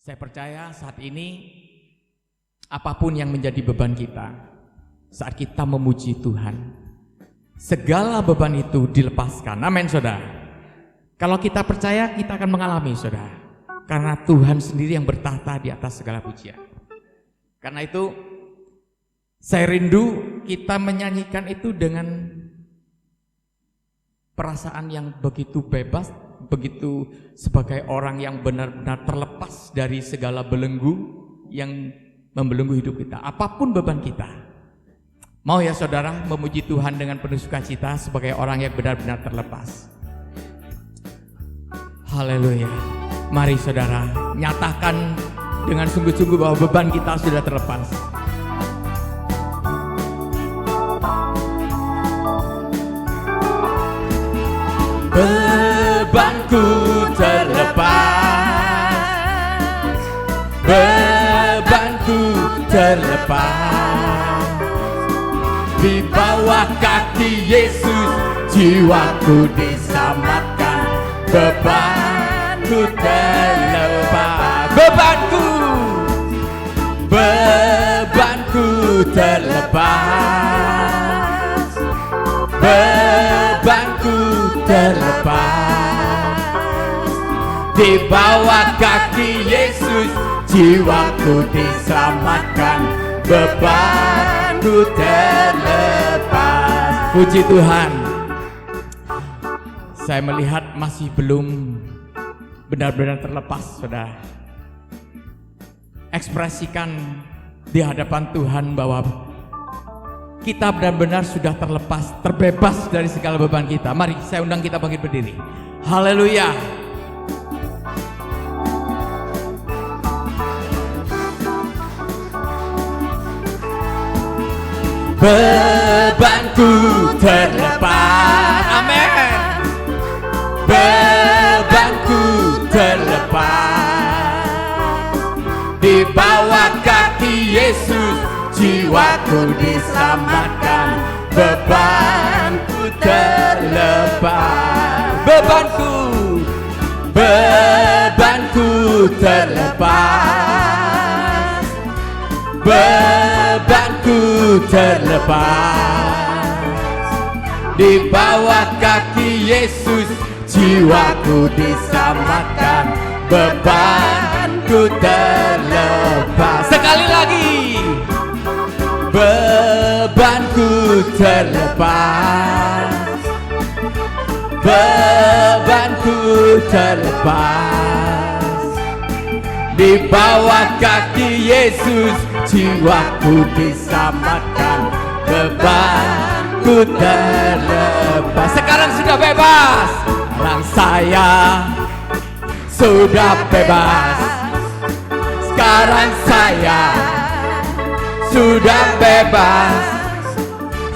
Saya percaya saat ini apapun yang menjadi beban kita, saat kita memuji Tuhan, segala beban itu dilepaskan. Amin, saudara. Kalau kita percaya, kita akan mengalami, saudara. Karena Tuhan sendiri yang bertahta di atas segala pujian. Karena itu, saya rindu kita menyanyikan itu dengan perasaan yang begitu bebas, begitu sebagai orang yang benar-benar terlepas dari segala belenggu yang membelenggu hidup kita, apapun beban kita. Mau ya saudara memuji Tuhan dengan penuh sukacita sebagai orang yang benar-benar terlepas. Haleluya. Mari saudara nyatakan dengan sungguh-sungguh bahwa beban kita sudah terlepas. Bebanku terlepas, bebanku terlepas. Di bawah kaki Yesus jiwaku diselamatkan. Bebanku terlepas, bebanku terlepas, bebanku terlepas. Di bawah kaki Yesus jiwaku diselamatkan. Bebanku terlepas. Puji Tuhan. Saya melihat masih belum benar-benar terlepas, saudara. Ekspresikan di hadapan Tuhan bahwa kita benar-benar sudah terlepas, terbebas dari segala beban kita. Mari saya undang kita bangkit berdiri. Haleluya. Bebanku terlepas. Amin. Bebanku terlepas. Di bawah kaki Yesus jiwaku diselamatkan. Bebanku terlepas. Bebanku terlepas. Bebanku terlepas. Di bawah kaki Yesus jiwaku diselamatkan. Bebanku terlepas. Sekali lagi. Bebanku terlepas. Bebanku terlepas. Di bawah kaki Yesus jiwaku diselamatkan. Bebanku terlepas. Sekarang sudah bebas. Sekarang saya sudah bebas. Sekarang saya sudah bebas.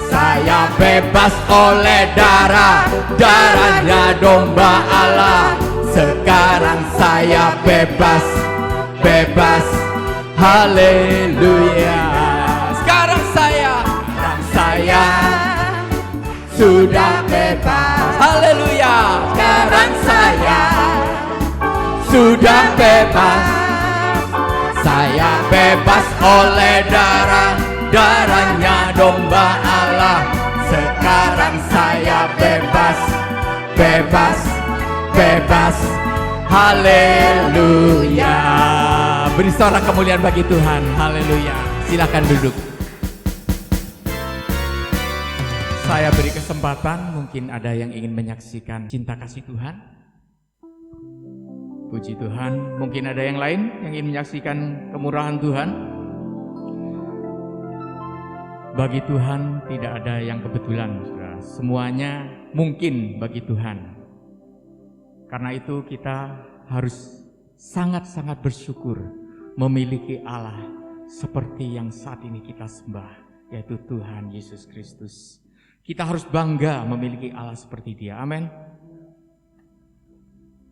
Saya bebas oleh darahnya domba Allah. Sekarang saya bebas. Haleluya. Sekarang saya sudah bebas. Haleluya. Sekarang saya sudah bebas. Saya bebas oleh darahnya domba Allah. Sekarang saya bebas. Haleluya. Beri sorak kemuliaan bagi Tuhan. Haleluya. Silakan duduk. Saya beri kesempatan, mungkin ada yang ingin menyaksikan cinta kasih Tuhan. Puji Tuhan. Mungkin ada yang lain yang ingin menyaksikan kemurahan Tuhan. Bagi Tuhan tidak ada yang kebetulan, saudara. Semuanya mungkin bagi Tuhan. Karena itu kita harus sangat-sangat bersyukur memiliki Allah seperti yang saat ini kita sembah, yaitu Tuhan Yesus Kristus. Kita harus bangga memiliki Allah seperti Dia. Amin.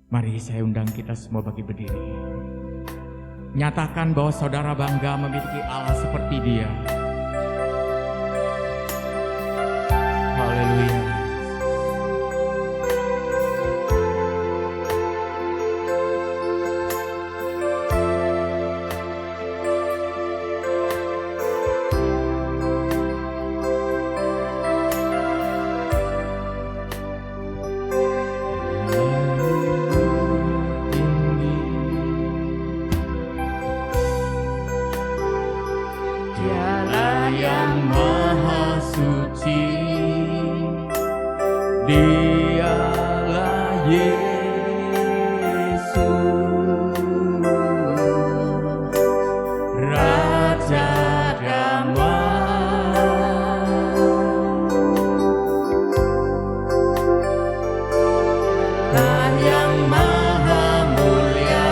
Mari saya undang kita semua bagi berdiri. Nyatakan bahwa saudara bangga memiliki Allah seperti Dia. Haleluya. yang maha suci, Dialah Yesus, Raja damai. Allah yang maha mulia,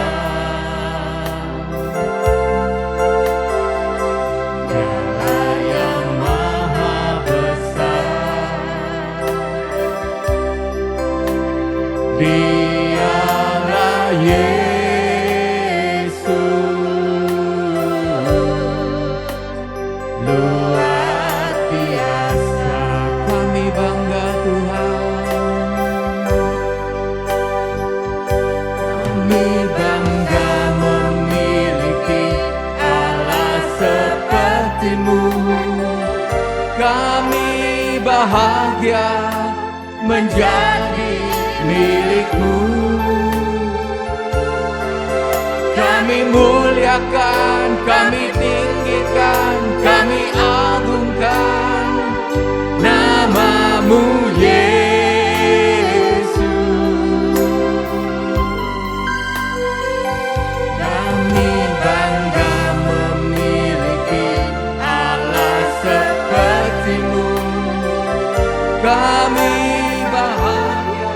Dialah yang maha besar, Dialah Yesus, luar biasa. Kami bangga Tuhan, kami bangga memiliki Allah seperti-Mu. Kami bahagia menjadi milik-Mu. Kami muliakan, kami tinggikan, kami agungkan nama-Mu Yesus. Kami bangga memiliki Allah seperti-Mu. Kami bahagia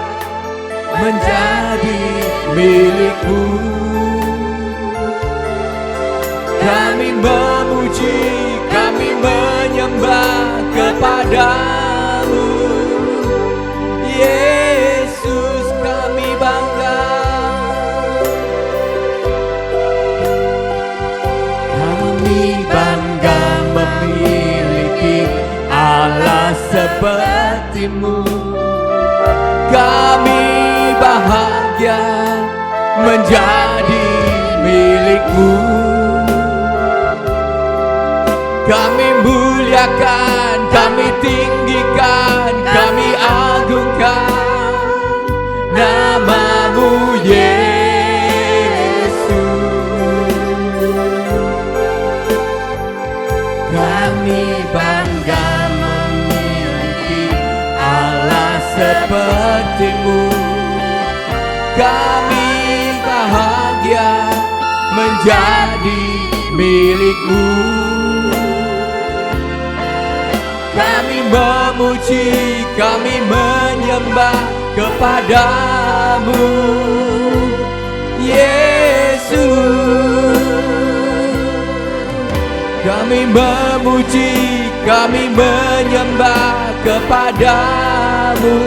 menjadi milik-Mu. Kami memuji, kami menyembah kepada-Mu Yesus, kami bangga. Kami bangga memiliki Allah seperti-Mu. Kami bahagia menjadi milik-Mu. Kami muliakan, kami tinggikan, kami agungkan nama-Mu Yesus. Kami bangga memiliki Allah seperti-Mu. Kami bahagia menjadi milik-Mu. Kami memuji, kami menyembah kepada-Mu Yesus. Kami memuji, kami menyembah kepada-Mu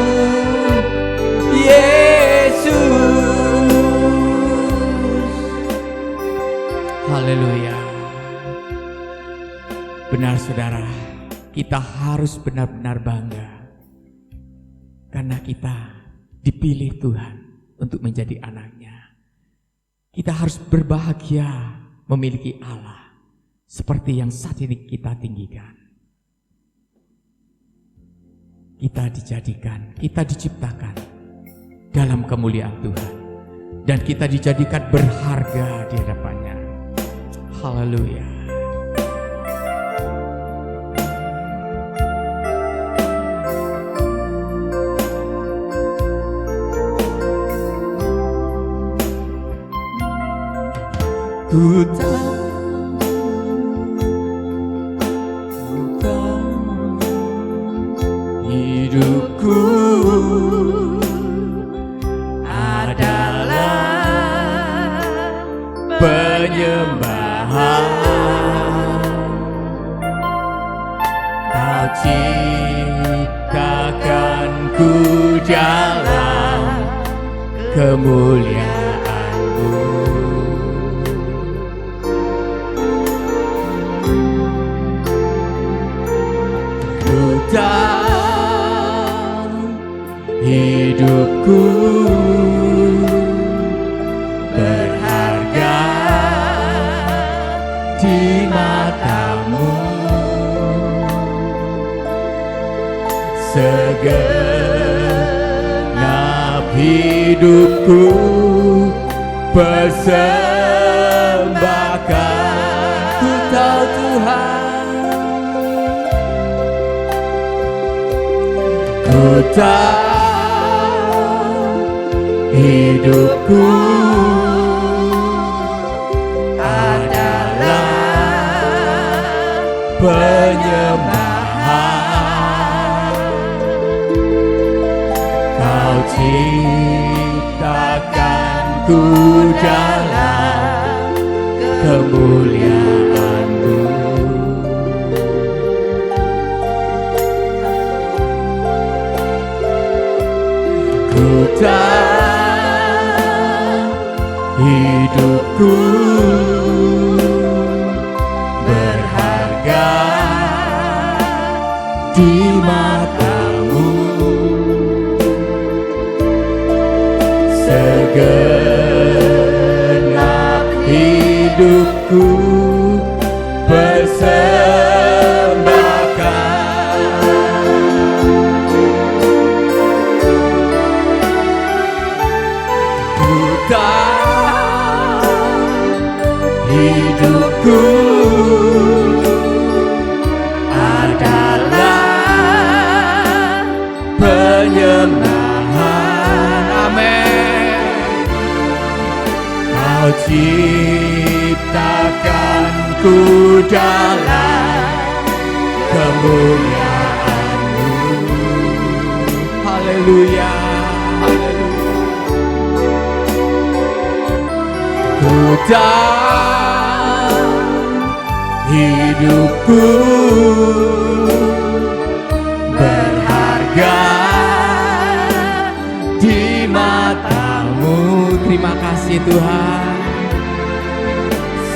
Yesus. Haleluya. Benar saudara, kita harus benar-benar bangga karena kita dipilih Tuhan untuk menjadi anak-Nya. Kita harus berbahagia memiliki Allah seperti yang saat ini kita tinggikan. Kita dijadikan, kita diciptakan dalam kemuliaan Tuhan, dan kita dijadikan berharga di hadapan-Nya. Haleluya. Ku tahu hidupku adalah penyembahan. Kau ciptakanku dalam kemuliaan-Mu. Dan hidupku berharga di mata-Mu. Segenap hidupku persembahkan. Ku tahu Tuhan, tahu hidupku adalah penyembahan. Kau ciptakanku dalam kemuliaan-Mu. Ku tahu hidupku berharga di mata-Mu. Segenap hidupku persembahkan. Ku tahu hidupku adalah penyembahan. Amin. Kau ciptakanku dalam kemuliaan-Mu. Haleluya, haleluya. Ku tahu hidupku berharga di mata-Mu. Terima kasih Tuhan.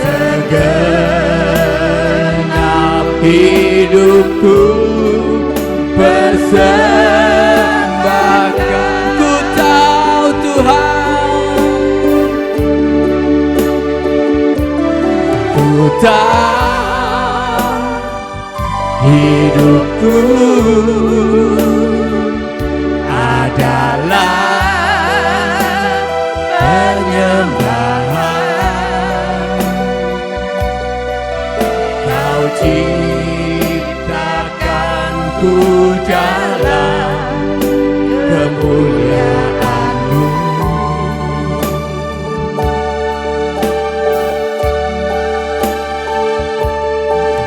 Segenap hidupku persembahkan. Ku tahu Tuhan, ku tahu hidupku adalah penyembahan. Kau ciptakanku dalam kemuliaan-Mu.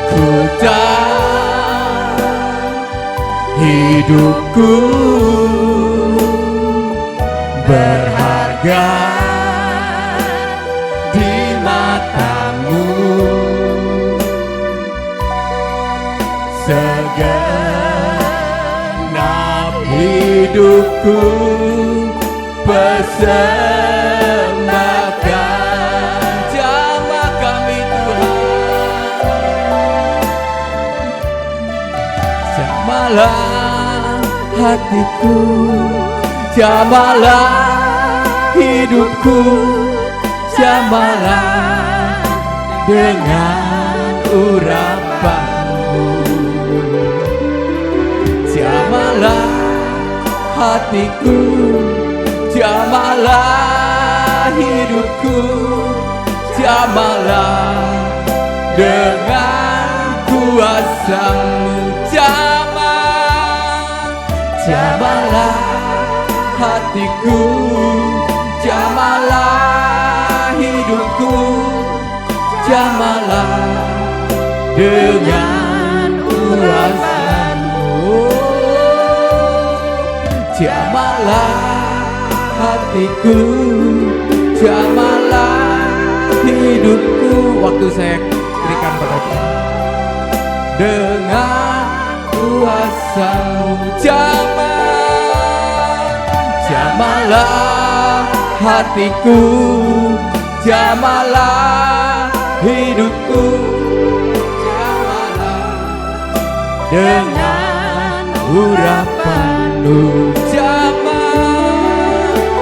Ku tahu hidupku berharga di mata-Mu. Segenap hidupku persembahkan. Jamah kami Tuhan, jamahlah hatiku, jamahlah hidupku, jamahlah dengan urapan-Mu. Jamahlah hatiku, jamahlah hidupku, jamahlah dengan kuasa-Mu. Jamahlah hatiku, jamahlah hidupku, jamahlah dengan kuasa-Mu. Jamahlah hatiku, jamahlah hidupku. Waktu saya berikan pada Tuhan dengan kuasa-Mu. Jamahlah hatiku, jamahlah hidupku, jamahlah dengan urapan-Mu.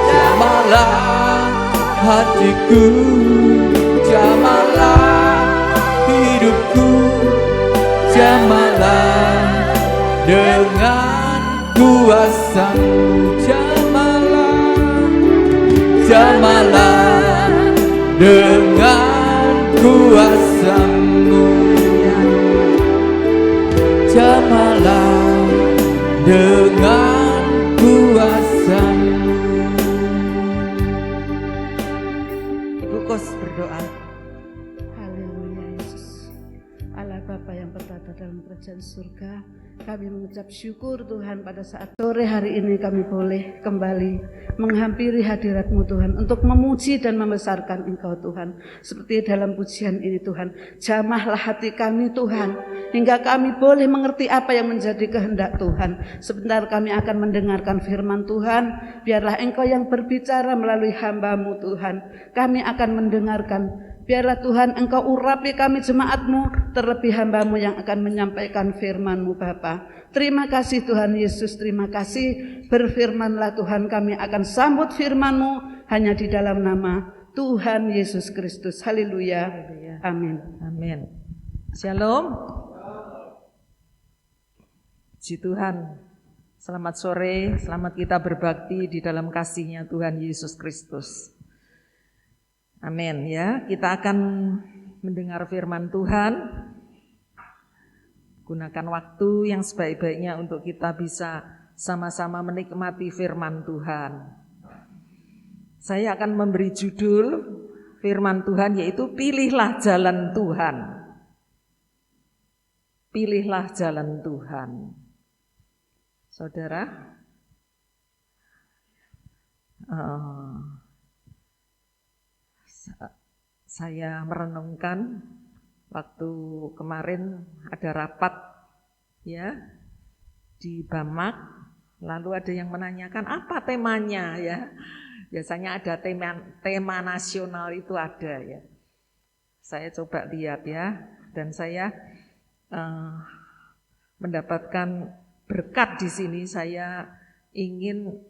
Jamahlah hatiku, jamahlah hidupku, jamahlah dengan kuasa-Mu. Jamahlah dengan kuasa-Mu. Jamahlah dengan ada dalam kerajaan surga. Kami mengucap syukur Tuhan pada saat sore hari ini kami boleh kembali menghampiri hadirat-Mu Tuhan untuk memuji dan membesarkan Engkau Tuhan. Seperti dalam pujian ini Tuhan, jamahlah hati kami Tuhan, hingga kami boleh mengerti apa yang menjadi kehendak Tuhan. Sebentar kami akan mendengarkan firman Tuhan, biarlah Engkau yang berbicara melalui hamba-Mu Tuhan. Kami akan mendengarkan. Biarlah Tuhan Engkau urapi kami jemaat-Mu, terlebih hamba-Mu yang akan menyampaikan firman-Mu Bapa. Terima kasih Tuhan Yesus, terima kasih. Berfirmanlah Tuhan, kami akan sambut firman-Mu hanya di dalam nama Tuhan Yesus Kristus. Haleluya. Amin. Amin. Shalom. Puji Tuhan. Selamat sore, selamat kita berbakti di dalam kasih-Nya Tuhan Yesus Kristus. Amin ya, kita akan mendengar firman Tuhan. Gunakan waktu yang sebaik-baiknya untuk kita bisa sama-sama menikmati firman Tuhan. Saya akan memberi judul firman Tuhan yaitu pilihlah jalan Tuhan. Pilihlah jalan Tuhan. Saudara, saya merenungkan waktu kemarin ada rapat ya di Bamak, lalu ada yang menanyakan apa temanya ya. Biasanya ada tema nasional itu ada ya. Saya coba lihat ya, dan saya mendapatkan berkat di sini. Saya ingin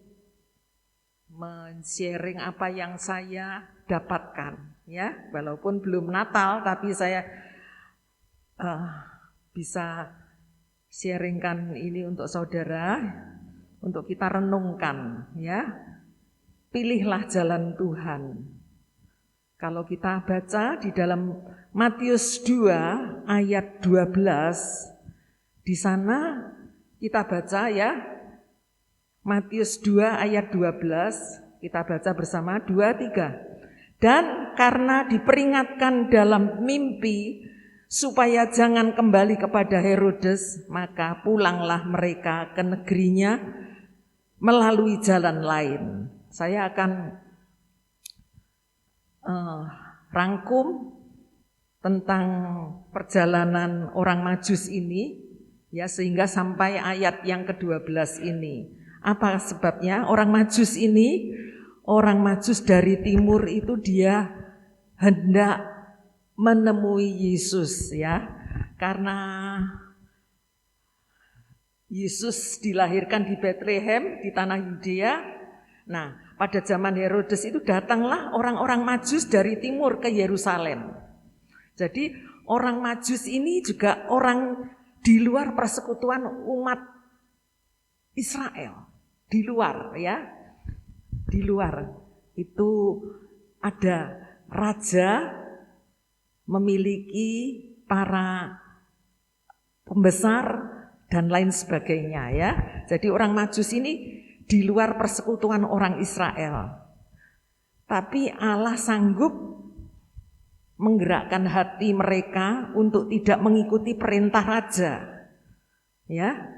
men-sharing apa yang saya dapatkan ya, walaupun belum Natal tapi saya bisa sharingkan ini untuk saudara, untuk kita renungkan ya. Pilihlah jalan Tuhan. Kalau kita baca di dalam Matius 2 ayat 12, di sana kita baca ya, Matius 2 ayat 12, kita baca bersama 2-3. Dan karena diperingatkan dalam mimpi supaya jangan kembali kepada Herodes, maka pulanglah mereka ke negerinya melalui jalan lain. Saya akan rangkum tentang perjalanan orang Majus ini ya, sehingga sampai ayat yang ke-12 ini. Apa sebabnya? Orang Majus ini, orang Majus dari timur itu dia hendak menemui Yesus ya. Karena Yesus dilahirkan di Bethlehem di tanah Yudea. Nah, pada zaman Herodes itu datanglah orang-orang Majus dari timur ke Yerusalem. Jadi orang Majus ini juga orang di luar persekutuan umat Israel. Di luar ya. Di luar itu ada raja memiliki para pembesar dan lain sebagainya ya. Jadi orang Majus ini di luar persekutuan orang Israel. Tapi Allah sanggup menggerakkan hati mereka untuk tidak mengikuti perintah raja. Ya.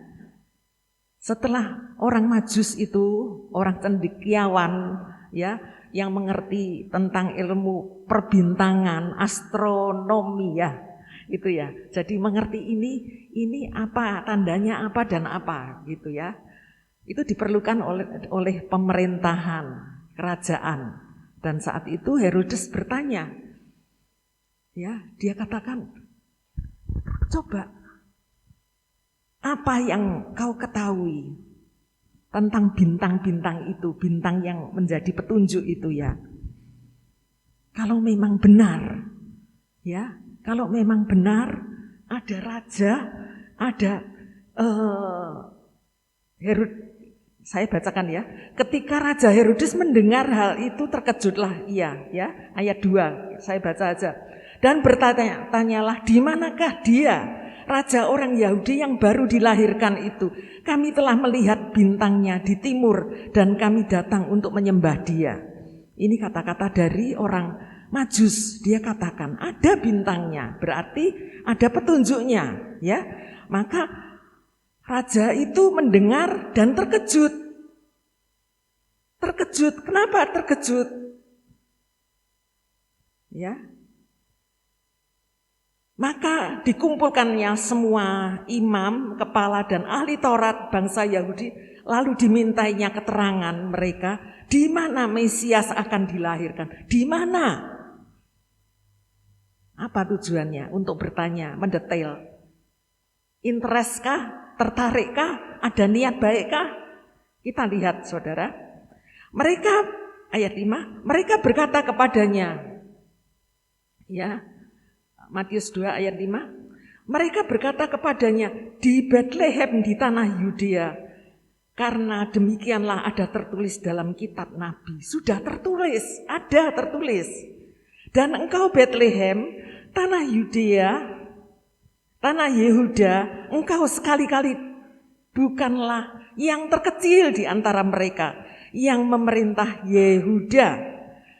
Setelah orang Majus itu, orang cendekiawan ya, yang mengerti tentang ilmu perbintangan, astronomi ya, itu ya. Jadi mengerti ini apa, tandanya apa dan apa gitu ya. Itu diperlukan oleh pemerintahan kerajaan. Dan saat itu Herodes bertanya, ya, dia katakan, coba apa yang kau ketahui tentang bintang-bintang itu, bintang yang menjadi petunjuk itu ya. Kalau memang benar, ya, kalau memang benar ada raja, ada Herodes. Saya bacakan ya. Ketika Raja Herodes mendengar hal itu terkejutlah ia ya. Ayat 2 saya baca aja. Dan bertanya-tanyalah, di manakah dia, raja orang Yahudi yang baru dilahirkan itu? Kami telah melihat bintangnya di timur dan kami datang untuk menyembah dia. Ini kata-kata dari orang Majus, dia katakan ada bintangnya, berarti ada petunjuknya, ya. Maka raja itu mendengar dan terkejut. Terkejut, kenapa terkejut? Ya. Maka dikumpulkannya semua imam, kepala dan ahli Taurat bangsa Yahudi, lalu dimintainya keterangan mereka, di mana Mesias akan dilahirkan? Di mana? Apa tujuannya? Untuk bertanya, mendetail. Interest kah? Tertarik kah? Ada niat baik kah? Kita lihat saudara. Mereka, ayat 5, mereka berkata kepadanya, ya, Matius 2 ayat 5, mereka berkata kepadanya, di Bethlehem di tanah Yudea, karena demikianlah ada tertulis dalam kitab Nabi. Sudah tertulis, ada tertulis. Dan engkau Bethlehem, tanah Yudea, tanah Yehuda, engkau sekali-kali bukanlah yang terkecil di antara mereka yang memerintah Yehuda,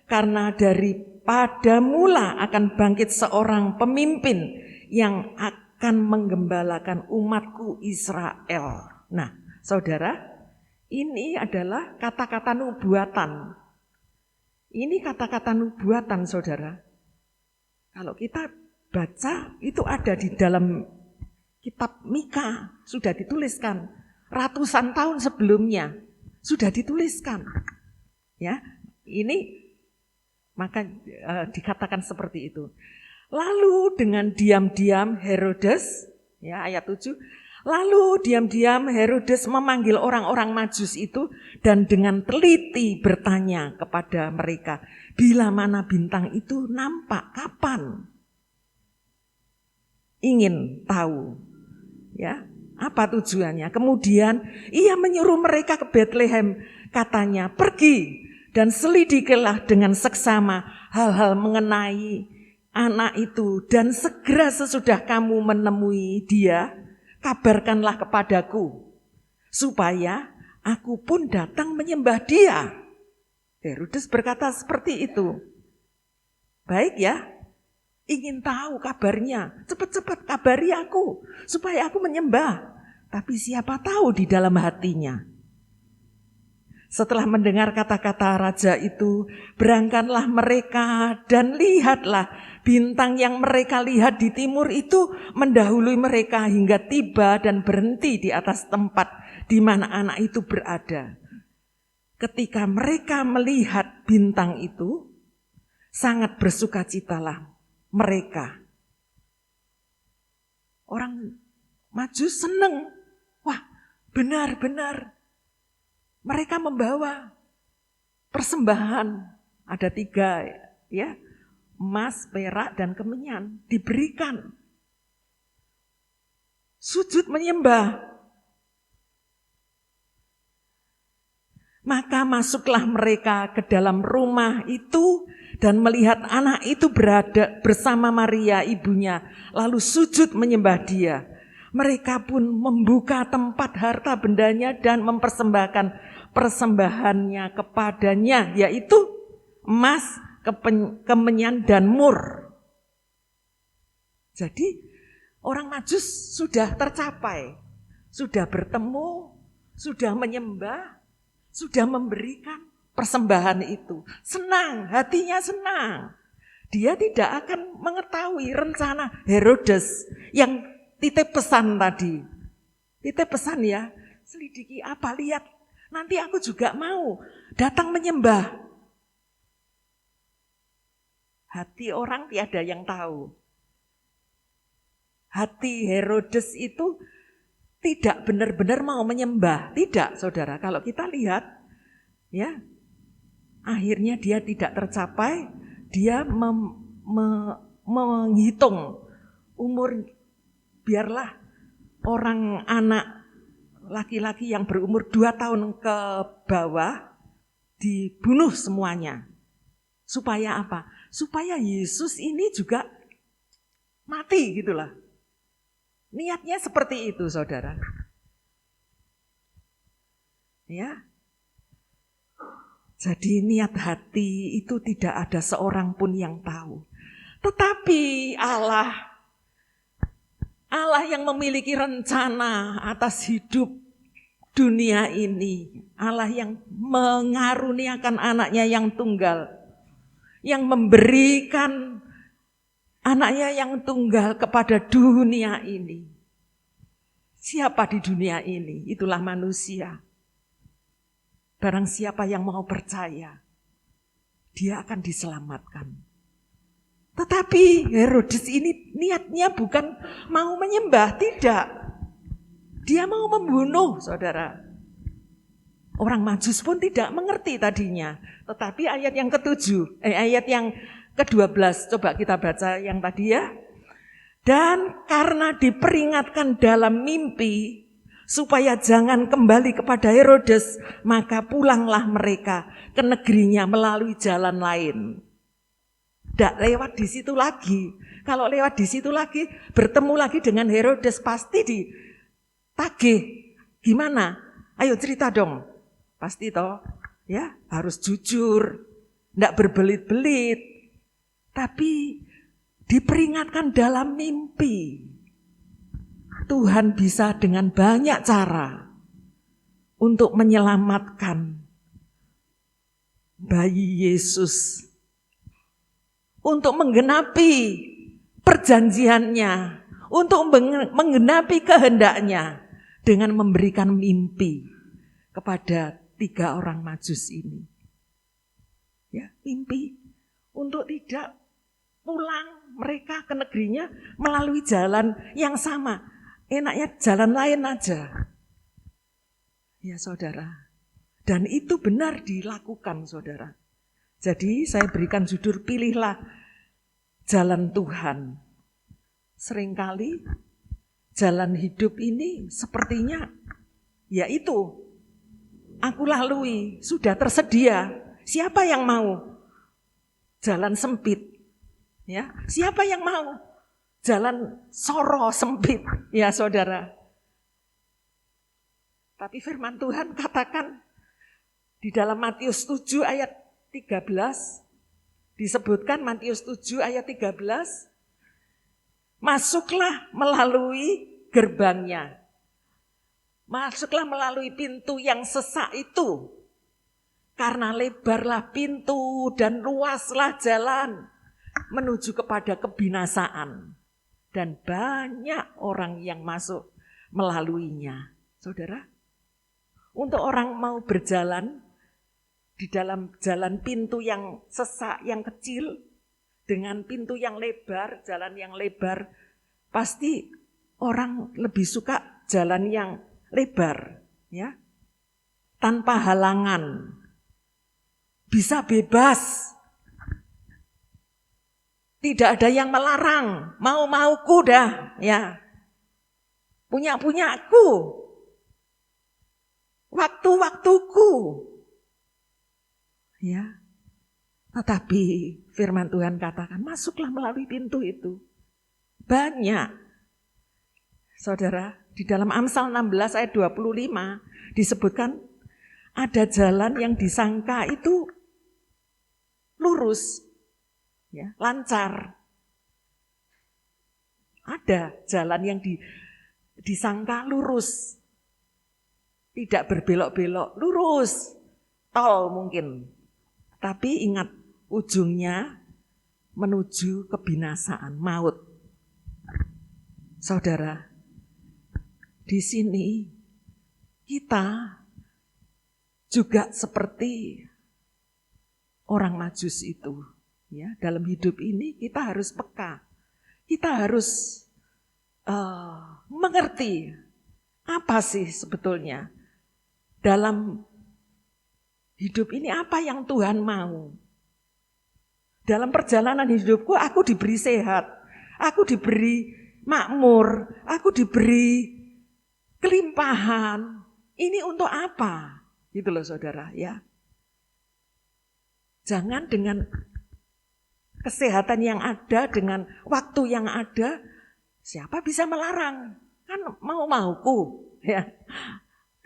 karena daripada mula akan bangkit seorang pemimpin yang akan menggembalakan umatku Israel. Nah, saudara, ini adalah kata-kata nubuatan. Ini kata-kata nubuatan, saudara. Kalau kita baca, itu ada di dalam kitab Mika, sudah dituliskan. Ratusan tahun sebelumnya, sudah dituliskan. Ya, ini maka dikatakan seperti itu. Lalu dengan diam-diam Herodes, ya ayat 7, lalu diam-diam Herodes memanggil orang-orang Majus itu dan dengan teliti bertanya kepada mereka, bila mana bintang itu nampak, kapan? Ingin tahu, ya, apa tujuannya? Kemudian ia menyuruh mereka ke Bethlehem, katanya, pergi dan selidikilah dengan seksama hal-hal mengenai anak itu, dan segera sesudah kamu menemui dia, kabarkanlah kepadaku, supaya aku pun datang menyembah dia. Herodes berkata seperti itu. Baik ya, ingin tahu kabarnya, cepat-cepat kabari aku, supaya aku menyembah. Tapi siapa tahu di dalam hatinya. Setelah mendengar kata-kata raja itu, berangkatlah mereka dan lihatlah bintang yang mereka lihat di timur itu mendahului mereka hingga tiba dan berhenti di atas tempat di mana anak itu berada. Ketika mereka melihat bintang itu, sangat bersukacitalah mereka. Orang Majus senang. Wah, benar-benar. Mereka membawa persembahan, ada 3 ya, emas, perak, dan kemenyan diberikan. Sujud menyembah. Maka masuklah mereka ke dalam rumah itu dan melihat anak itu berada bersama Maria ibunya, lalu sujud menyembah dia. Mereka pun membuka tempat harta bendanya dan mempersembahkan persembahannya kepadanya, yaitu emas, kemenyan, dan mur. Jadi orang Majus sudah tercapai, sudah bertemu, sudah menyembah, sudah memberikan persembahan itu. Senang, hatinya senang. Dia tidak akan mengetahui rencana Herodes yang titip pesan tadi. Titip pesan ya, selidiki apa, lihat. Nanti aku juga mau datang menyembah. Hati orang tiada yang tahu. Hati Herodes itu tidak benar-benar mau menyembah. Tidak, saudara. Kalau kita lihat, ya, akhirnya dia tidak tercapai. Dia menghitung umur, biarlah orang anak laki-laki yang berumur 2 tahun ke bawah dibunuh semuanya. Supaya apa? Supaya Yesus ini juga mati gitulah. Niatnya seperti itu, saudara. Ya. Jadi niat hati itu tidak ada seorang pun yang tahu. Tetapi Allah yang memiliki rencana atas hidup dunia ini, Allah yang mengaruniakan anaknya yang tunggal, yang memberikan anaknya yang tunggal kepada dunia ini. Siapa di dunia ini? Itulah manusia. Barang siapa yang mau percaya, dia akan diselamatkan. Tetapi Herodes ini niatnya bukan mau menyembah, tidak. Dia mau membunuh, saudara. Orang Majus pun tidak mengerti tadinya. Tetapi ayat yang ayat yang ke-12, coba kita baca yang tadi ya. Dan karena diperingatkan dalam mimpi, supaya jangan kembali kepada Herodes, maka pulanglah mereka ke negerinya melalui jalan lain. Tidak lewat di situ lagi. Kalau lewat di situ lagi, bertemu lagi dengan Herodes, pasti ditagih. Gimana? Ayo cerita dong. Pasti toh, ya harus jujur, tidak berbelit-belit. Tapi diperingatkan dalam mimpi. Tuhan bisa dengan banyak cara untuk menyelamatkan bayi Yesus, untuk menggenapi perjanjiannya, untuk menggenapi kehendaknya dengan memberikan mimpi kepada 3 orang Majus ini. Ya, mimpi untuk tidak pulang mereka ke negerinya melalui jalan yang sama. Enaknya jalan lain aja. Ya saudara. Dan itu benar dilakukan saudara. Jadi saya berikan judul, pilihlah jalan Tuhan. Seringkali jalan hidup ini sepertinya yaitu aku lalui, sudah tersedia. Siapa yang mau? Jalan sempit. Ya, siapa yang mau? Jalan soro sempit, ya saudara. Tapi firman Tuhan katakan di dalam Matius 7 ayat 13, disebutkan Matius 7 ayat 13, masuklah melalui gerbangnya. Masuklah melalui pintu yang sesak itu. Karena lebarlah pintu dan luaslah jalan menuju kepada kebinasaan. Dan banyak orang yang masuk melaluinya. Saudara, untuk orang mau berjalan di dalam jalan pintu yang sesak, yang kecil, dengan pintu yang lebar, jalan yang lebar, pasti orang lebih suka jalan yang lebar, ya, tanpa halangan, bisa bebas. Tidak ada yang melarang, mau-mauku dah, ya. Punya-punyaku. Waktu-waktuku. Ya. Tetapi firman Tuhan katakan, masuklah melalui pintu itu. Banyak. Saudara, di dalam Amsal 16 ayat 25 disebutkan ada jalan yang disangka itu lurus. Ya, lancar. Ada jalan yang disangka lurus. Tidak berbelok-belok, lurus. Tol mungkin. Tapi ingat, ujungnya menuju kebinasaan, maut. Saudara, di sini kita juga seperti orang Majus itu. Ya, dalam hidup ini kita harus peka, kita harus mengerti apa sih sebetulnya dalam hidup ini, apa yang Tuhan mau. Dalam perjalanan hidupku aku diberi sehat, aku diberi makmur, aku diberi kelimpahan. Ini untuk apa? Gitu loh saudara ya. Jangan dengan kesehatan yang ada, dengan waktu yang ada, siapa bisa melarang? Kan mau-mauku, ya.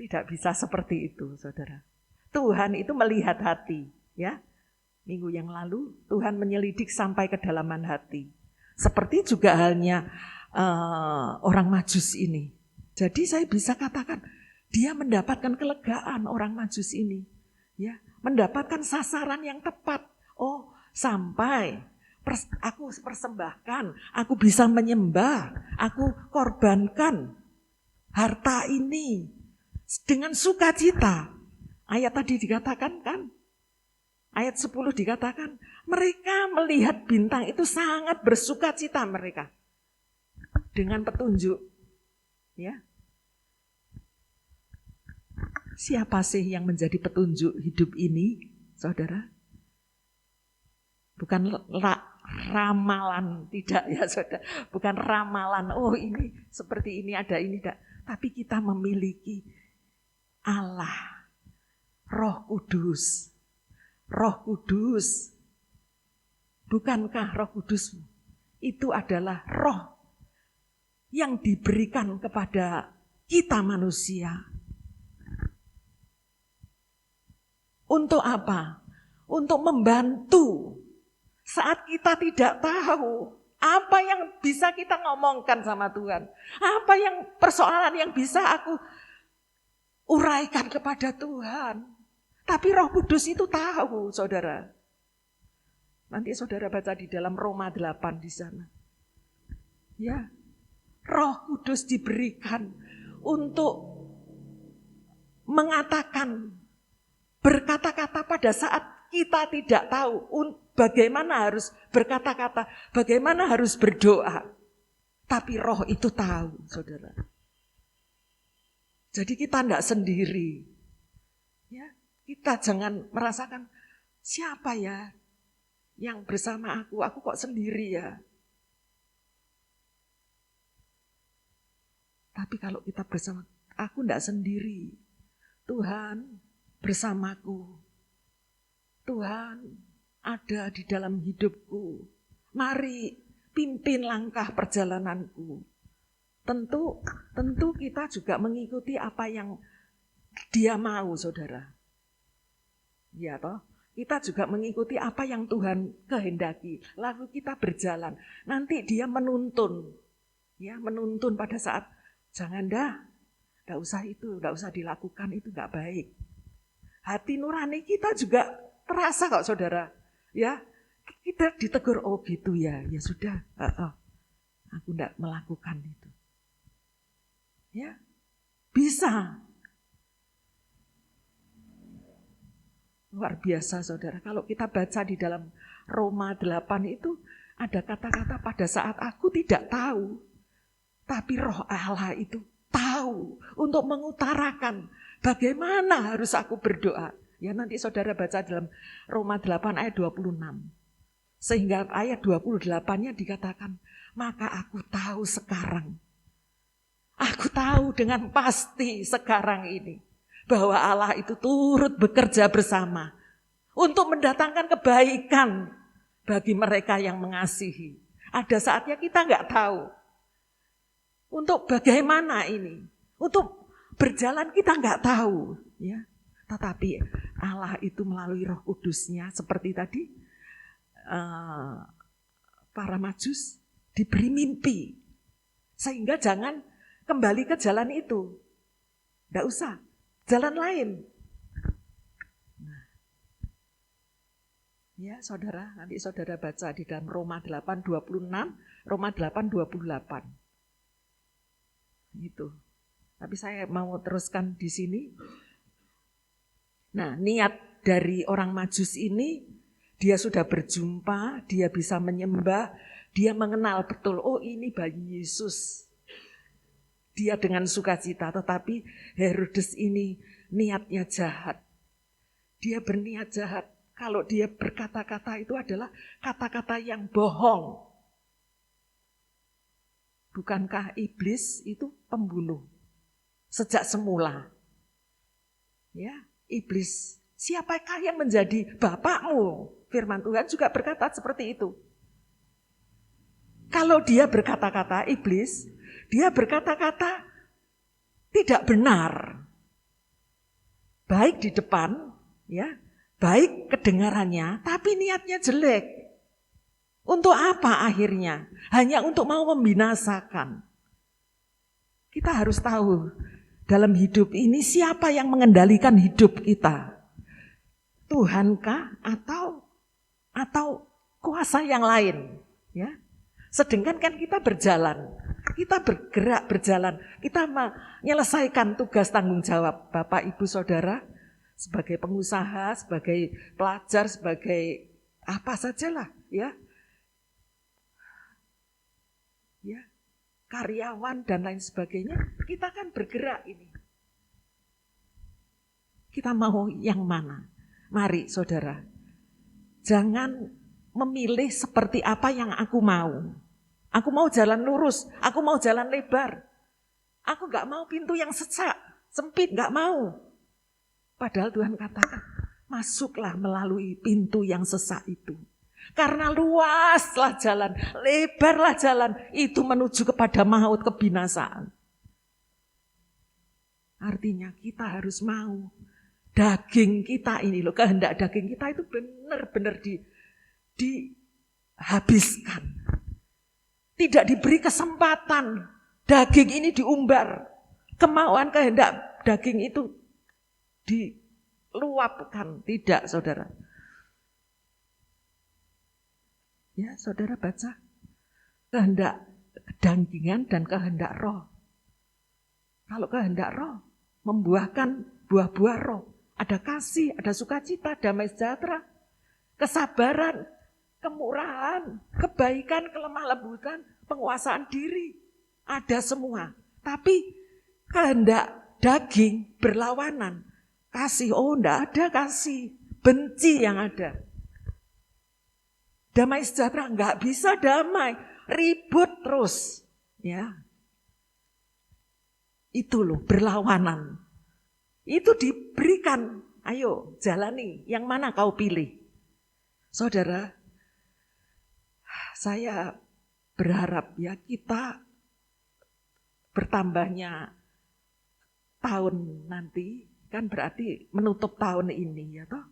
Tidak bisa seperti itu, saudara. Tuhan itu melihat hati, ya. Minggu yang lalu Tuhan menyelidik sampai kedalaman hati. Seperti juga halnya orang Majus ini. Jadi saya bisa katakan dia mendapatkan kelegaan orang Majus ini, ya, mendapatkan sasaran yang tepat. Oh, sampai aku persembahkan, aku bisa menyembah, aku korbankan harta ini dengan sukacita. Ayat tadi dikatakan kan, ayat 10 dikatakan, mereka melihat bintang itu sangat bersukacita mereka. Dengan petunjuk. Ya. Siapa sih yang menjadi petunjuk hidup ini, saudara? Bukan ramalan, tidak ya saudara. Bukan ramalan, oh ini seperti ini, ada ini, tidak. Tapi kita memiliki Allah. Roh Kudus. Roh Kudus. Bukankah Roh Kudus itu adalah roh yang diberikan kepada kita manusia? Untuk apa? Untuk membantu saat kita tidak tahu apa yang bisa kita ngomongkan sama Tuhan. Apa yang persoalan yang bisa aku uraikan kepada Tuhan. Tapi Roh Kudus itu tahu, saudara. Nanti saudara baca di dalam Roma 8 di sana. Ya, Roh Kudus diberikan untuk mengatakan, berkata-kata pada saat kita tidak tahu bagaimana harus berkata-kata, bagaimana harus berdoa. Tapi Roh itu tahu, saudara. Jadi kita tidak sendiri. Ya. Kita jangan merasakan siapa ya yang bersama aku kok sendiri ya. Tapi kalau kita bersama, aku tidak sendiri. Tuhan bersamaku. Tuhan ada di dalam hidupku. Mari pimpin langkah perjalananku. Tentu kita juga mengikuti apa yang Dia mau, saudara. Ya toh, kita juga mengikuti apa yang Tuhan kehendaki. Lalu kita berjalan. Nanti Dia menuntun. Ya, menuntun pada saat jangan enggak usah itu, enggak usah dilakukan, itu enggak baik. Hati nurani kita juga terasa kok, saudara. Ya, kita ditegur, oh gitu ya. Ya sudah, aku enggak melakukan itu. Ya. Bisa. Luar biasa, saudara. Kalau kita baca di dalam Roma 8 itu ada kata-kata pada saat aku tidak tahu. Tapi Roh Allah itu tahu untuk mengutarakan bagaimana harus aku berdoa. Ya nanti saudara baca dalam Roma 8 ayat 26. Sehingga ayat 28-nya dikatakan, maka aku tahu sekarang. Aku tahu dengan pasti sekarang ini. Bahwa Allah itu turut bekerja bersama untuk mendatangkan kebaikan bagi mereka yang mengasihi. Ada saatnya kita enggak tahu. Untuk bagaimana ini? Untuk berjalan kita enggak tahu. Ya. Tetapi Allah itu melalui Roh Kudusnya seperti tadi para Majus diberi mimpi. Sehingga jangan kembali ke jalan itu. Enggak usah. Jalan lain. Nah. Ya saudara, nanti saudara baca di dalam Roma 8:26, Roma 8:28. Gitu. Tapi saya mau teruskan di sini. Nah, niat dari orang Majus ini, dia sudah berjumpa, dia bisa menyembah, dia mengenal betul, oh ini bayi Yesus. Dia dengan sukacita, tetapi Herodes ini niatnya jahat. Dia berniat jahat. Kalau dia berkata-kata itu adalah kata-kata yang bohong. Bukankah iblis itu pembunuh sejak semula? Ya, iblis. Siapakah yang menjadi bapakmu? Firman Tuhan juga berkata seperti itu. Kalau dia berkata-kata iblis, dia berkata-kata tidak benar. Baik di depan ya, baik kedengarannya, tapi niatnya jelek. Untuk apa akhirnya? Hanya untuk mau membinasakan. Kita harus tahu dalam hidup ini siapa yang mengendalikan hidup kita? Tuhankah atau kuasa yang lain? Ya. Sedangkan kan kita berjalan, kita bergerak berjalan, kita menyelesaikan tugas tanggung jawab Bapak Ibu Saudara sebagai pengusaha, sebagai pelajar, sebagai apa sajalah, ya. Ya, karyawan dan lain sebagainya, kita kan bergerak ini. Kita mau yang mana? Mari saudara, jangan memilih seperti apa yang aku mau. Aku mau jalan lurus, aku mau jalan lebar. Aku gak mau pintu yang sesak, sempit, gak mau. Padahal Tuhan katakan, masuklah melalui pintu yang sesak itu. Karena luaslah jalan, lebarlah jalan, itu menuju kepada maut, kebinasaan. Artinya kita harus mau. Daging kita ini loh, kehendak daging kita itu benar-benar dihabiskan. Tidak diberi kesempatan daging ini diumbar. Kemauan kehendak daging itu diluapkan. Tidak, saudara. Ya, saudara baca. Kehendak kedagingan dan kehendak roh. Kalau kehendak roh, membuahkan buah-buah roh. Ada kasih, ada sukacita, damai sejahtera, kesabaran, kemurahan, kebaikan, kelemah lembutan, penguasaan diri. Ada semua. Tapi kehendak daging berlawanan. Kasih, oh enggak ada kasih. Benci yang ada. Damai sejahtera enggak bisa damai. Ribut terus. Ya. Itu loh berlawanan. Itu diberikan. Ayo jalani. Yang mana kau pilih? Saudara, saya berharap ya kita bertambahnya tahun nanti kan berarti menutup tahun ini ya toh.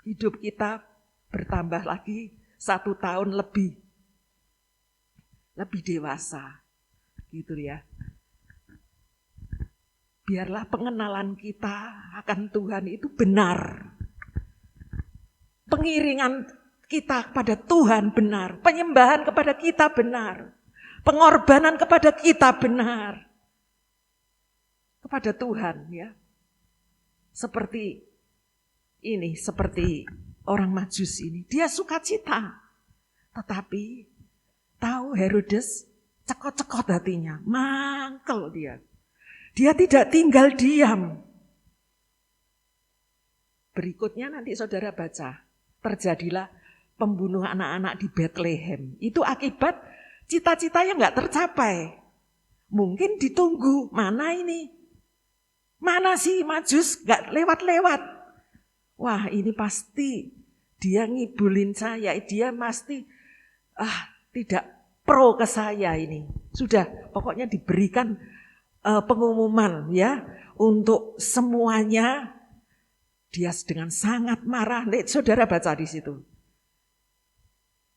Hidup kita bertambah lagi 1 tahun lebih dewasa gitu ya. Biarlah pengenalan kita akan Tuhan itu benar. Pengiringan kita kepada Tuhan benar. Penyembahan kepada kita benar. Pengorbanan kepada kita benar. Kepada Tuhan ya. Seperti ini, seperti orang Majus ini. Dia sukacita. Tetapi tahu Herodes cekot-cekot hatinya. Mangkel dia. Dia tidak tinggal diam. Berikutnya nanti saudara baca. Terjadilah pembunuhan anak-anak di Bethlehem. Itu akibat cita-cita yang gak tercapai. Mungkin ditunggu. Mana ini? Mana sih Majus gak lewat-lewat? Wah ini pasti dia ngibulin saya. Dia pasti tidak pro ke saya ini. Sudah pokoknya diberikan pengumuman ya untuk semuanya. Dia dengan sangat marah. Saudara baca di situ.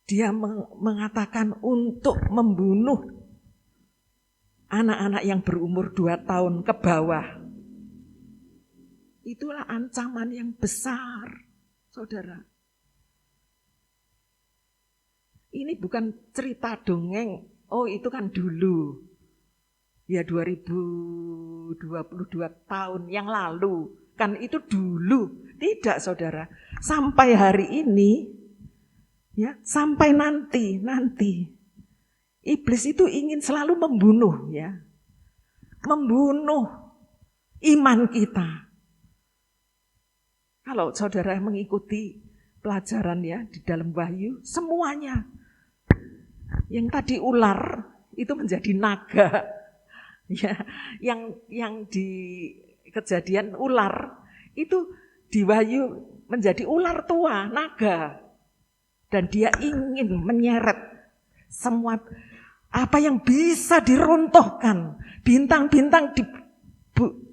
Dia mengatakan untuk membunuh anak-anak yang berumur 2 tahun ke bawah. Itulah ancaman yang besar, saudara. Ini bukan cerita dongeng. Oh itu kan dulu. Ya 2022 tahun yang lalu. Kan itu dulu. Tidak saudara. Sampai hari ini. Ya, sampai nanti. Iblis itu ingin selalu membunuh. Ya, membunuh iman kita. Kalau saudara mengikuti pelajaran ya di dalam Wahyu. Semuanya. Yang tadi ular itu menjadi naga. Ya, yang di Kejadian ular itu di Wahyu menjadi ular tua, naga. Dan dia ingin menyeret semua apa yang bisa diruntuhkan, bintang-bintang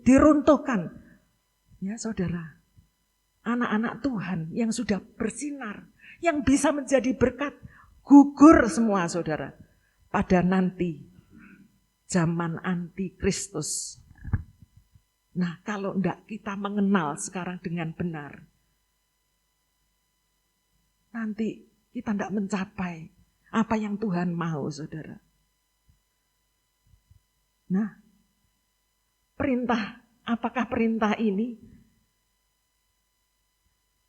diruntuhkan. Ya saudara, anak-anak Tuhan yang sudah bersinar, yang bisa menjadi berkat, gugur semua saudara. Pada nanti zaman antikristus. Nah, kalau enggak kita mengenal sekarang dengan benar, nanti kita enggak mencapai apa yang Tuhan mau, saudara. Nah, apakah perintah ini?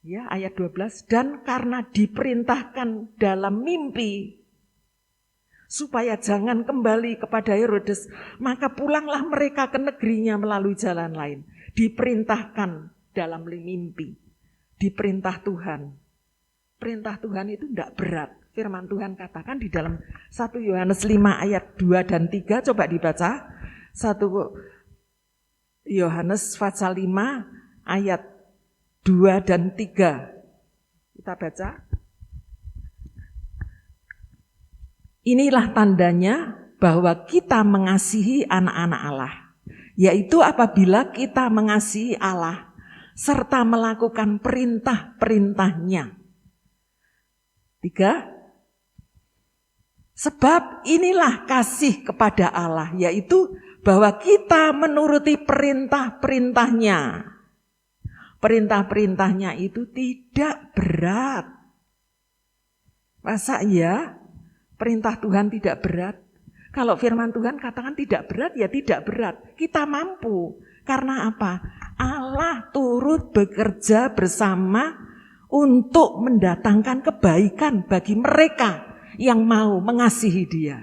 Ya, ayat 12, dan karena diperintahkan dalam mimpi, supaya jangan kembali kepada Herodes, maka pulanglah mereka ke negerinya melalui jalan lain. Diperintahkan dalam mimpi. Diperintah Tuhan. Perintah Tuhan itu tidak berat. Firman Tuhan katakan di dalam 1 Yohanes 5 ayat 2 dan 3. Coba dibaca. 1 Yohanes pasal 5 ayat 2 dan 3. Kita baca. Inilah tandanya bahwa kita mengasihi anak-anak Allah, yaitu apabila kita mengasihi Allah serta melakukan perintah-perintahnya. 3. Sebab inilah kasih kepada Allah, yaitu bahwa kita menuruti perintah-perintahnya. Perintah-perintahnya itu tidak berat. Masa ya? Perintah Tuhan tidak berat. Kalau firman Tuhan katakan tidak berat, ya tidak berat. Kita mampu. Karena apa? Allah turut bekerja bersama untuk mendatangkan kebaikan bagi mereka yang mau mengasihi Dia.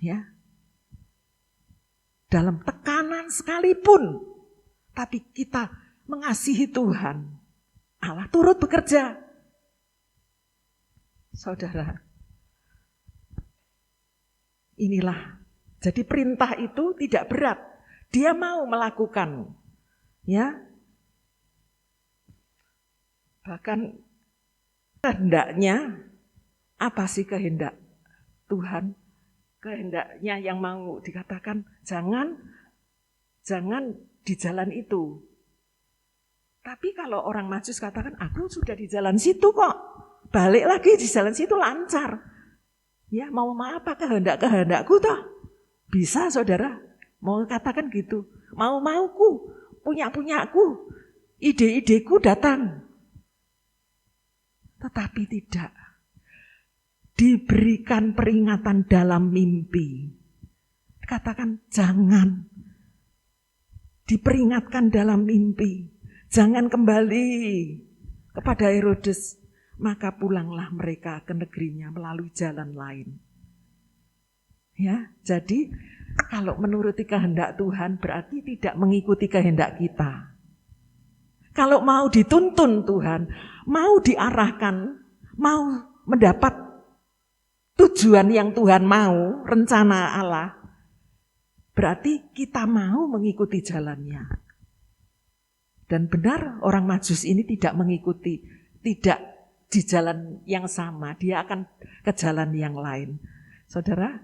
Ya. Dalam tekanan sekalipun, tapi kita mengasihi Tuhan. Allah turut bekerja. Saudara, inilah, jadi perintah itu tidak berat. Dia mau melakukan, ya. Bahkan kehendaknya, apa sih kehendak Tuhan? Kehendaknya yang mau dikatakan jangan di jalan itu. Tapi kalau orang Majus katakan, aku sudah di jalan situ kok, balik lagi di jalan situ lancar. Ya, mau apa kehendak-kehendakku toh? Bisa saudara, mau katakan gitu. Mau-mauku, punya-punyaku, ide-ideku datang. Tetapi tidak. Diberikan peringatan dalam mimpi. Katakan jangan. Diperingatkan dalam mimpi. Jangan kembali kepada Herodes. Maka pulanglah mereka ke negerinya melalui jalan lain. Ya, jadi kalau menuruti kehendak Tuhan berarti tidak mengikuti kehendak kita. Kalau mau dituntun Tuhan, mau diarahkan, mau mendapat tujuan yang Tuhan mau, rencana Allah, berarti kita mau mengikuti jalannya. Dan benar orang Majus ini tidak mengikuti, tidak di jalan yang sama, dia akan ke jalan yang lain. Saudara,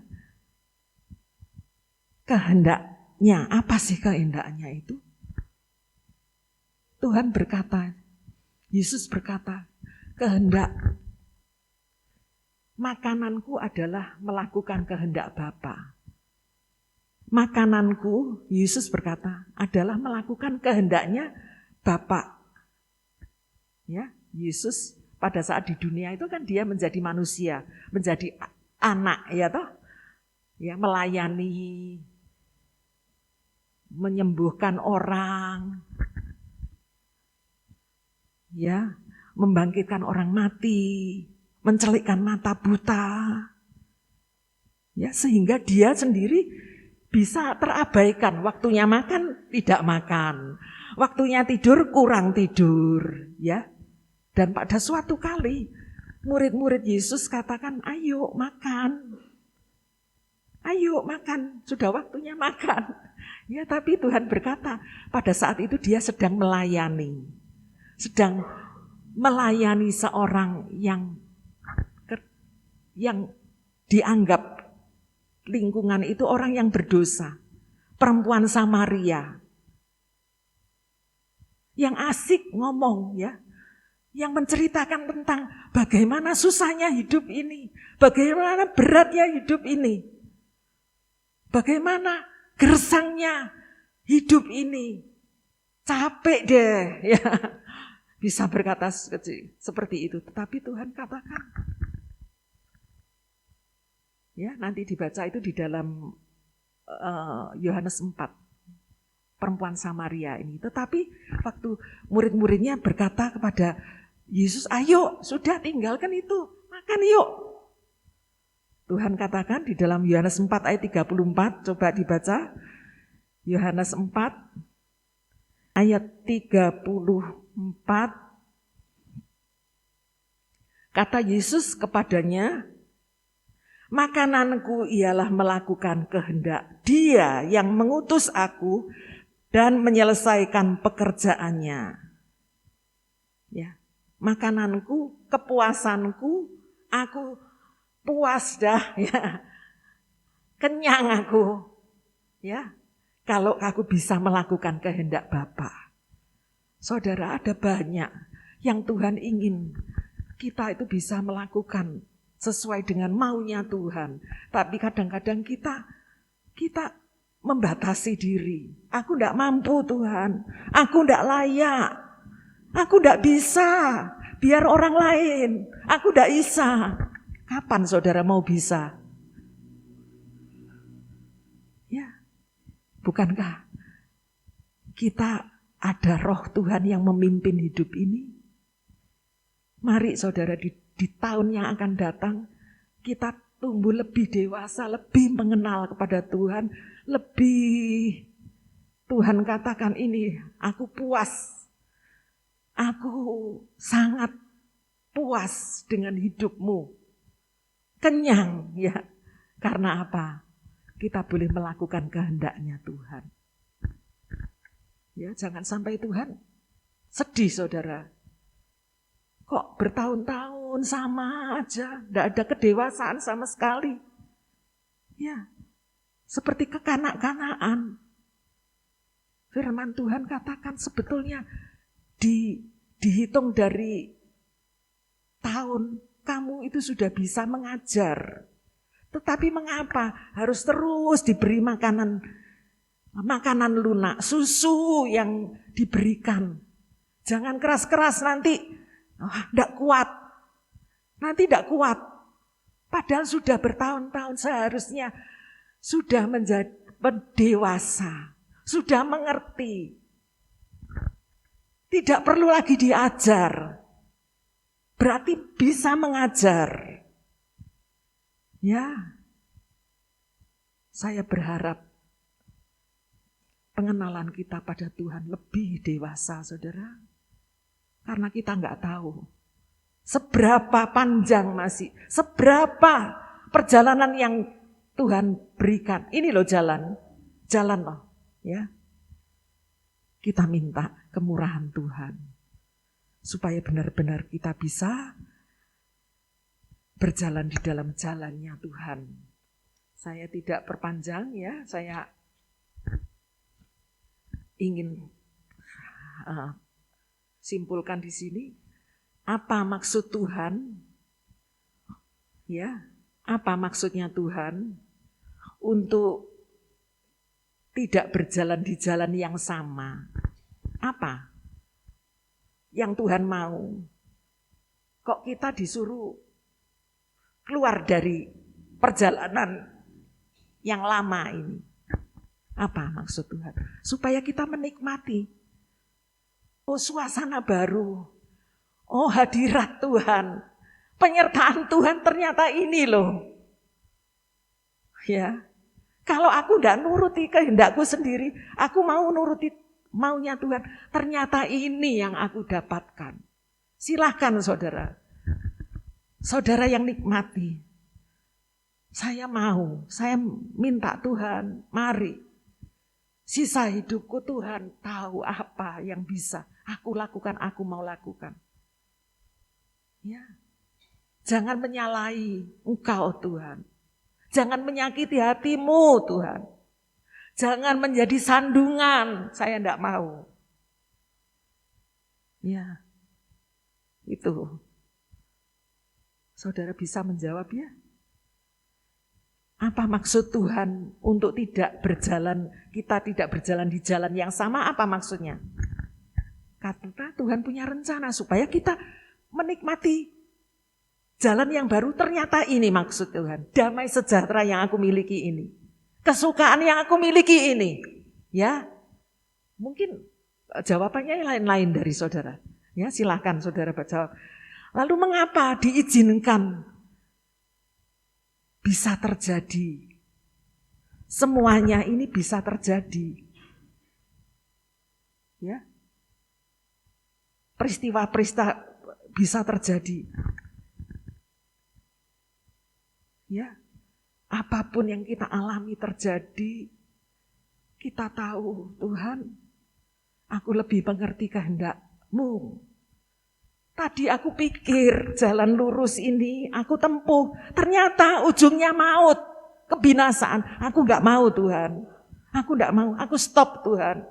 kehendaknya, apa sih kehendaknya itu? Tuhan berkata, Yesus berkata, kehendak makananku adalah melakukan kehendak Bapa. Makananku, Yesus berkata, adalah melakukan kehendaknya Bapa. Ya, Yesus pada saat di dunia itu kan dia menjadi manusia, menjadi anak, ya toh, ya melayani, menyembuhkan orang, ya membangkitkan orang mati, mencelikkan mata buta, ya sehingga dia sendiri bisa terabaikan. Waktunya makan tidak makan, waktunya tidur kurang tidur, ya. Dan pada suatu kali murid-murid Yesus katakan, ayo makan. Ayo makan, sudah waktunya makan. Ya, tapi Tuhan berkata, pada saat itu dia sedang melayani. Sedang melayani seorang yang dianggap lingkungan itu orang yang berdosa. Perempuan Samaria. yang asik ngomong ya, yang menceritakan tentang bagaimana susahnya hidup ini, bagaimana beratnya hidup ini, bagaimana gersangnya hidup ini, capek deh ya, bisa berkata seperti itu. Tetapi Tuhan katakan, ya nanti dibaca itu di dalam Yohanes 4, perempuan Samaria ini. Tetapi waktu murid-muridnya berkata kepada Yesus, ayo sudah tinggalkan itu, makan yuk. Tuhan katakan di dalam Yohanes 4 ayat 34, coba dibaca. Yohanes 4 ayat 34. Kata Yesus kepadanya, makananku ialah melakukan kehendak Dia yang mengutus aku dan menyelesaikan pekerjaannya. Ya, makananku, kepuasanku, aku puas dah ya. Kenyang aku. Ya. Kalau aku bisa melakukan kehendak Bapa. Saudara, ada banyak yang Tuhan ingin kita itu bisa melakukan sesuai dengan maunya Tuhan. Tapi kadang-kadang kita membatasi diri. Aku tidak mampu Tuhan. Aku tidak layak. Aku tidak bisa. Biar orang lain. Aku tidak bisa. Kapan saudara mau bisa? Ya, bukankah kita ada roh Tuhan yang memimpin hidup ini? Mari saudara di tahun yang akan datang, kita tumbuh lebih dewasa, lebih mengenal kepada Tuhan, lebih Tuhan katakan ini, aku puas. Aku sangat puas dengan hidupmu. Kenyang ya. Karena apa? Kita boleh melakukan kehendaknya Tuhan. Ya, jangan sampai Tuhan sedih saudara. Kok bertahun-tahun sama aja, tidak ada kedewasaan sama sekali. Ya, seperti kekanak-kanakan. Firman Tuhan katakan sebetulnya dihitung dari tahun kamu itu sudah bisa mengajar. Tetapi mengapa harus terus diberi makanan lunak, susu yang diberikan. Jangan keras-keras nanti. Tidak kuat. Nanti tidak kuat. Padahal sudah bertahun-tahun seharusnya sudah menjadi dewasa. Sudah mengerti. Tidak perlu lagi diajar. Berarti bisa mengajar. Ya. Saya berharap pengenalan kita pada Tuhan lebih dewasa, saudara. Karena kita nggak tahu seberapa panjang masih, seberapa perjalanan yang Tuhan berikan. Ini loh jalan loh, ya. Kita minta kemurahan Tuhan supaya benar-benar kita bisa berjalan di dalam jalannya Tuhan. Saya tidak perpanjang ya, saya ingin simpulkan di sini, apa maksud Tuhan? Ya, apa maksudnya Tuhan untuk tidak berjalan di jalan yang sama? Apa yang Tuhan mau? Kok kita disuruh keluar dari perjalanan yang lama ini? Apa maksud Tuhan? Supaya kita menikmati suasana baru. Oh, hadirat Tuhan. Penyertaan Tuhan ternyata ini loh. Ya. Kalau aku tidak nuruti kehendakku sendiri, aku mau nuruti maunya Tuhan. Ternyata ini yang aku dapatkan. Silahkan saudara. Saudara yang nikmati. Saya mau, saya minta Tuhan, mari. Sisa hidupku Tuhan tahu apa yang bisa aku lakukan, aku mau lakukan. Ya. Jangan menyalahi Engkau Tuhan. Jangan menyakiti hatimu Tuhan. Jangan menjadi sandungan, saya tidak mau. Ya, itu. Saudara bisa menjawab ya? Apa maksud Tuhan untuk kita tidak berjalan di jalan yang sama, apa maksudnya? Karena Tuhan punya rencana supaya kita menikmati jalan yang baru. Ternyata ini maksud Tuhan. Damai sejahtera yang aku miliki ini. Kesukaan yang aku miliki ini. Ya, mungkin jawabannya lain-lain dari saudara. Ya, silakan saudara jawab. Lalu mengapa diizinkan bisa terjadi? Semuanya ini bisa terjadi. Ya. Peristiwa-peristiwa bisa terjadi. Ya. Apapun yang kita alami terjadi, kita tahu, Tuhan, aku lebih mengerti kehendak-Mu. Tadi aku pikir jalan lurus ini aku tempuh. Ternyata ujungnya maut, kebinasaan. Aku gak mau Tuhan. Aku gak mau, aku stop Tuhan.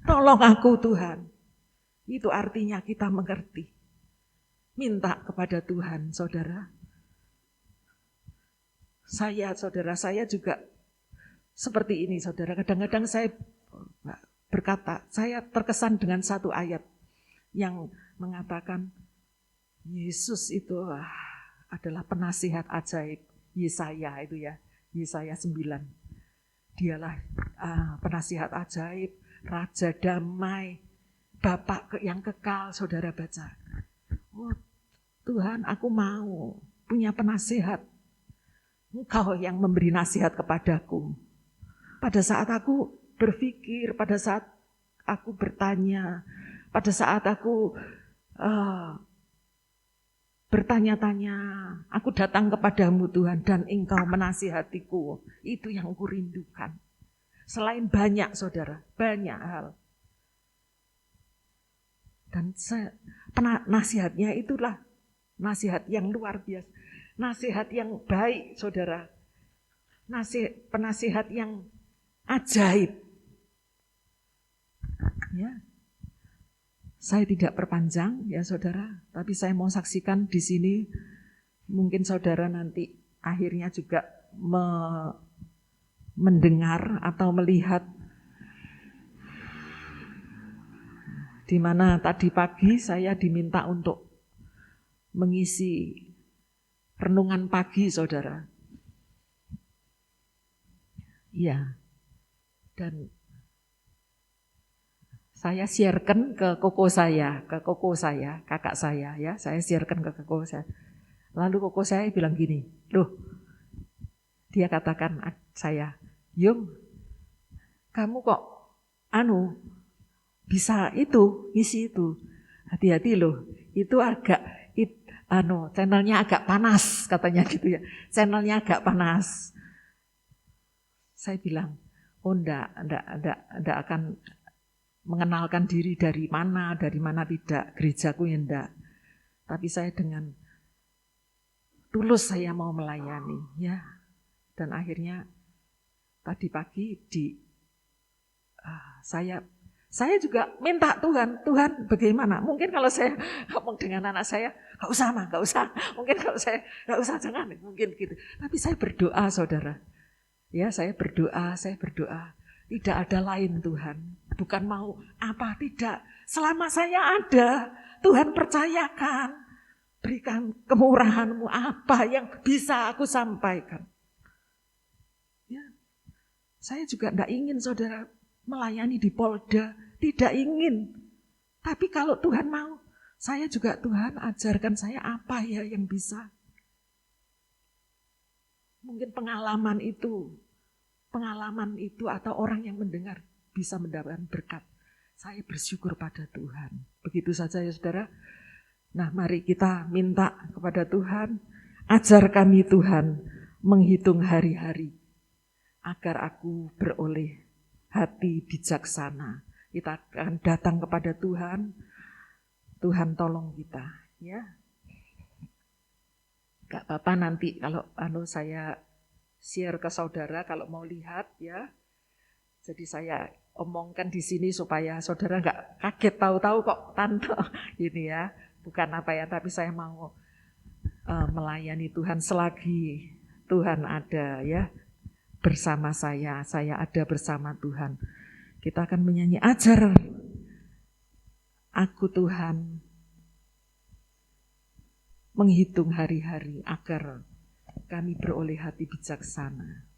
Tolong aku Tuhan. Itu artinya kita mengerti. Minta kepada Tuhan, saudara. Saudara saya juga seperti ini, saudara. Kadang-kadang saya berkata, saya terkesan dengan satu ayat yang mengatakan Yesus itu adalah penasihat ajaib. Yesaya itu ya, Yesaya 9. Dialah penasihat ajaib, Raja damai, Bapak yang kekal, saudara baca. Oh, Tuhan, aku mau punya penasihat. Engkau yang memberi nasihat kepadaku. Pada saat aku berpikir, pada saat aku bertanya, pada saat aku bertanya-tanya, aku datang kepadamu Tuhan dan Engkau menasihatiku. Itu yang aku rindukan. Selain banyak saudara, banyak hal. Dan nasihatnya itulah nasihat yang luar biasa. Nasihat yang baik saudara. Penasihat yang ajaib. Ya. Saya tidak perpanjang ya saudara, tapi saya mau saksikan di sini, mungkin saudara nanti akhirnya juga mendengar atau melihat di mana tadi pagi saya diminta untuk mengisi renungan pagi saudara. Ya, dan saya sharekan ke koko saya, kakak saya ya, saya sharekan ke koko saya. Lalu koko saya bilang gini, loh, dia katakan saya, Yung, kamu kok bisa ngisi itu, hati-hati loh, itu agak channelnya agak panas katanya gitu ya, channelnya agak panas. Saya bilang, oh enggak akan mengenalkan diri dari mana tidak, gerejaku ya enggak. Tapi saya dengan tulus saya mau melayani ya. Dan akhirnya tadi pagi saya juga minta Tuhan bagaimana? Mungkin kalau saya ngomong dengan anak saya, gak usah. Mungkin kalau saya gak usah, jangan, mungkin gitu. Tapi saya berdoa saudara. Ya, saya berdoa. Tidak ada lain Tuhan. Bukan mau apa, tidak. Selama saya ada, Tuhan percayakan. Berikan kemurahan-Mu apa yang bisa aku sampaikan. Ya, saya juga tidak ingin saudara melayani di Polda. Tidak ingin. Tapi kalau Tuhan mau, saya juga Tuhan ajarkan saya apa ya yang bisa. Mungkin pengalaman itu atau orang yang mendengar bisa mendapatkan berkat. Saya bersyukur pada Tuhan. Begitu saja ya saudara. Nah mari kita minta kepada Tuhan, ajar kami Tuhan menghitung hari-hari agar aku beroleh hati bijaksana. Kita akan datang kepada Tuhan, Tuhan tolong kita. Ya, gak apa-apa nanti kalau saya share ke saudara kalau mau lihat ya. Jadi saya omongkan di sini supaya saudara nggak kaget tahu-tahu kok tante ini ya. Bukan apa ya, tapi saya mau melayani Tuhan selagi Tuhan ada ya bersama saya ada bersama Tuhan. Kita akan menyanyi ajar aku Tuhan menghitung hari-hari agar kami beroleh hati bijaksana.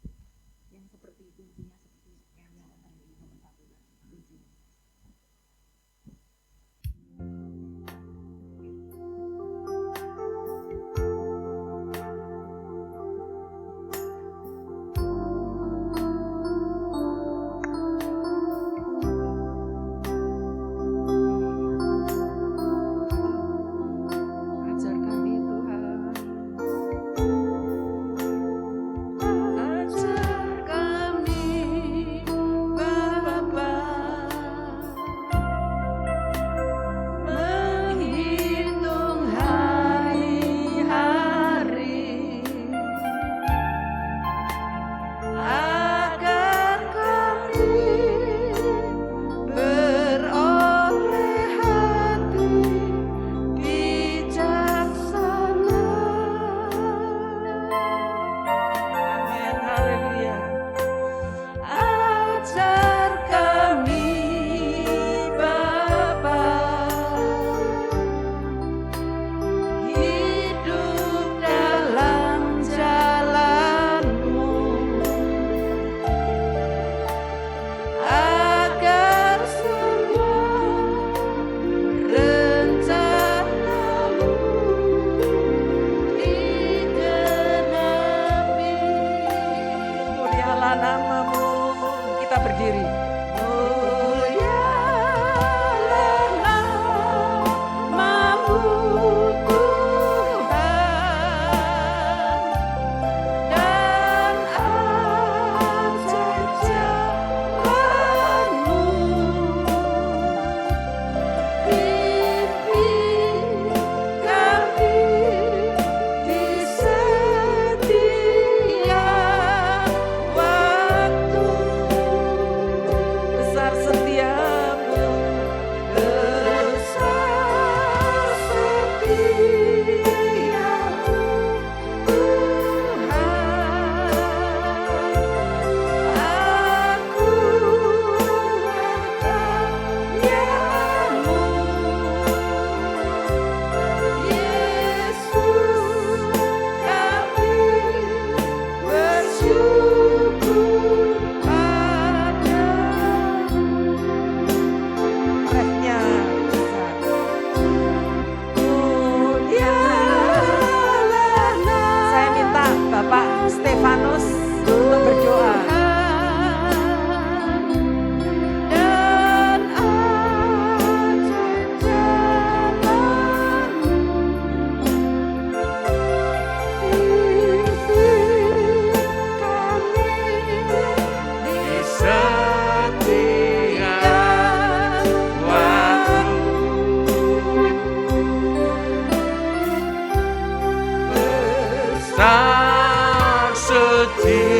Tak setia